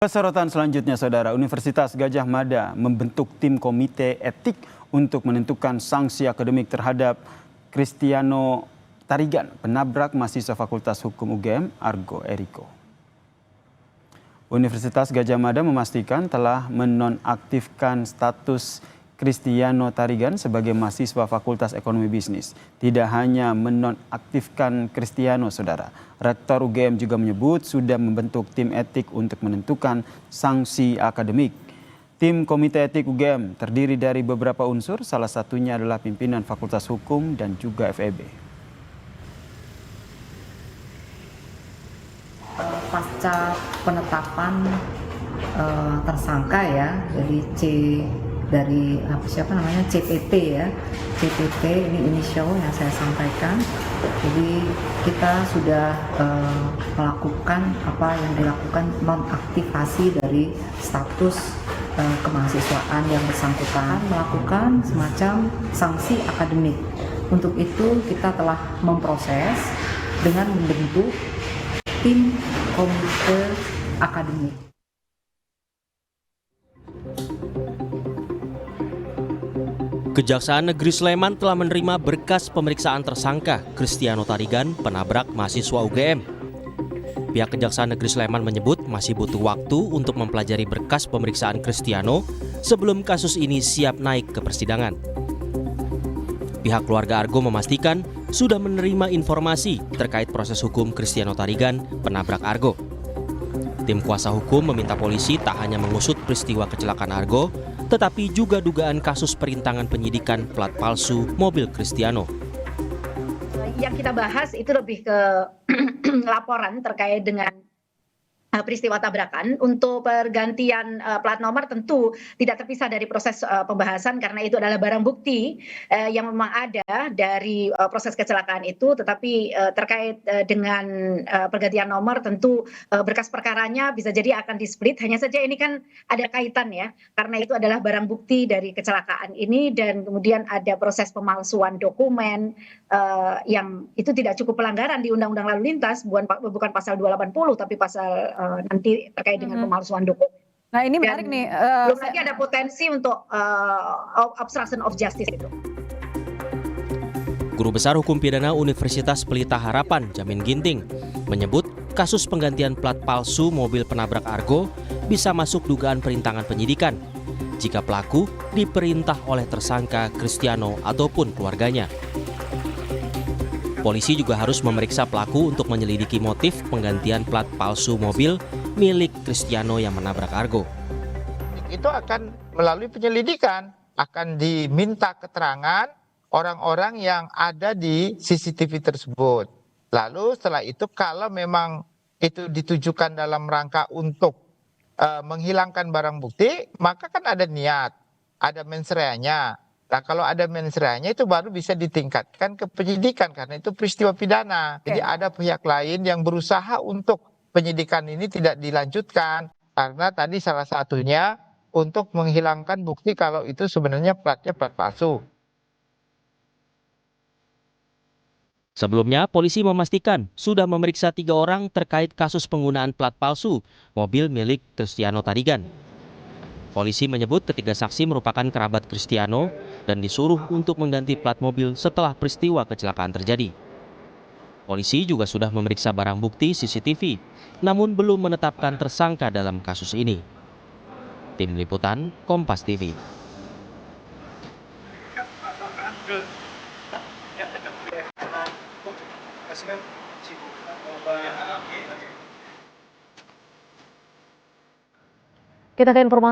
Sorotan selanjutnya, Saudara, Universitas Gadjah Mada membentuk tim komite etik untuk menentukan sanksi akademik terhadap Kristiano Tarigan, penabrak mahasiswa Fakultas Hukum UGM, Argo Eriko. Universitas Gadjah Mada memastikan telah menonaktifkan status Kristiano Tarigan sebagai mahasiswa Fakultas Ekonomi Bisnis. Tidak hanya menonaktifkan Kristiano, Saudara. Rektor UGM juga menyebut sudah membentuk tim etik untuk menentukan sanksi akademik. Tim Komite Etik UGM terdiri dari beberapa unsur, salah satunya adalah pimpinan Fakultas Hukum dan juga FEB. Pasca penetapan tersangka ya, dari CPT ya. CPT ini inisial yang saya sampaikan. Jadi kita sudah melakukan apa yang dilakukan, nonaktivasi dari status kemahasiswaan yang bersangkutan, melakukan semacam sanksi akademik. Untuk itu kita telah memproses dengan membentuk tim komite akademik. Kejaksaan Negeri Sleman telah menerima berkas pemeriksaan tersangka Kristiano Tarigan, penabrak mahasiswa UGM. Pihak Kejaksaan Negeri Sleman menyebut masih butuh waktu untuk mempelajari berkas pemeriksaan Kristiano sebelum kasus ini siap naik ke persidangan. Pihak keluarga Argo memastikan sudah menerima informasi terkait proses hukum Kristiano Tarigan, penabrak Argo. Tim kuasa hukum meminta polisi tak hanya mengusut peristiwa kecelakaan Argo, tetapi juga dugaan kasus perintangan penyidikan plat palsu mobil Kristiano. Yang kita bahas itu lebih ke laporan terkait dengan peristiwa tabrakan. Untuk pergantian plat nomor tentu tidak terpisah dari proses pembahasan karena itu adalah barang bukti yang memang ada dari proses kecelakaan itu, tetapi terkait dengan pergantian nomor tentu berkas perkaranya bisa jadi akan di-split. Hanya saja ini kan ada kaitan ya, karena itu adalah barang bukti dari kecelakaan ini dan kemudian ada proses pemalsuan dokumen yang itu tidak cukup pelanggaran di Undang-Undang Lalu Lintas, bukan pasal 280 tapi pasal nanti terkait dengan pemalsuan dokumen. Nah ini menarik nih. Belum lagi ada potensi untuk obstruction of justice itu. Guru Besar Hukum Pidana Universitas Pelita Harapan, Jamin Ginting, menyebut kasus penggantian plat palsu mobil penabrak Argo bisa masuk dugaan perintangan penyidikan jika pelaku diperintah oleh tersangka Kristiano ataupun keluarganya. Polisi juga harus memeriksa pelaku untuk menyelidiki motif penggantian plat palsu mobil milik Kristiano yang menabrak Argo. Itu akan melalui penyelidikan, akan diminta keterangan orang-orang yang ada di CCTV tersebut. Lalu setelah itu kalau memang itu ditujukan dalam rangka untuk menghilangkan barang bukti, maka kan ada niat, ada mens reanya. Nah kalau ada mens reanya itu baru bisa ditingkatkan ke penyidikan karena itu peristiwa pidana. Jadi ada pihak lain yang berusaha untuk penyidikan ini tidak dilanjutkan karena tadi salah satunya untuk menghilangkan bukti kalau itu sebenarnya platnya plat palsu. Sebelumnya, polisi memastikan sudah memeriksa 3 orang terkait kasus penggunaan plat palsu mobil milik Kristiano Tarigan. Polisi menyebut ketiga saksi merupakan kerabat Kristiano dan disuruh untuk mengganti plat mobil setelah peristiwa kecelakaan terjadi. Polisi juga sudah memeriksa barang bukti CCTV, namun belum menetapkan tersangka dalam kasus ini. Tim Liputan, Kompas TV. Kita ke informasi